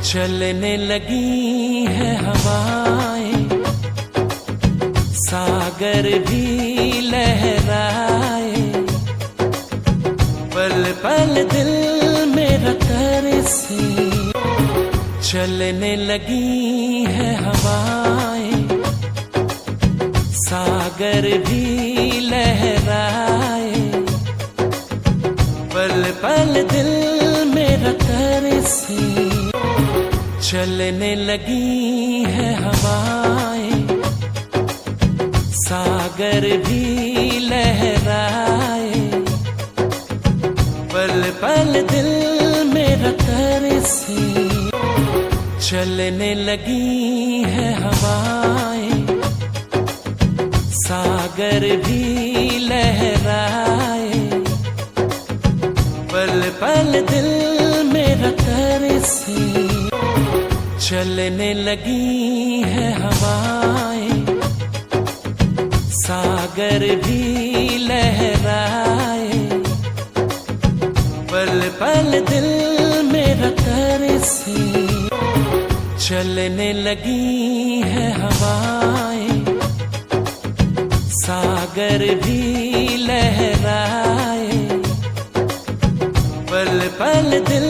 चलने लगी है हवाएं, सागर भी लहराए, पल पल दिल मेरा तरसे। चलने लगी है हवाएं, सागर भी लहराए, पल पल दिल मेरा तरसे। चलने लगी है हवाएं, सागर भी लहराए, पल पल दिल मेरा तरसे। चलने लगी है हवाएं, सागर भी लहराए, पल पल दिल मेरा तरसे। चलने लगी है हवाएं, सागर भी लहराए, पल पल दिल मेरा तरसे। चलने लगी है हवाएं, सागर भी लहराए, पल पल दिल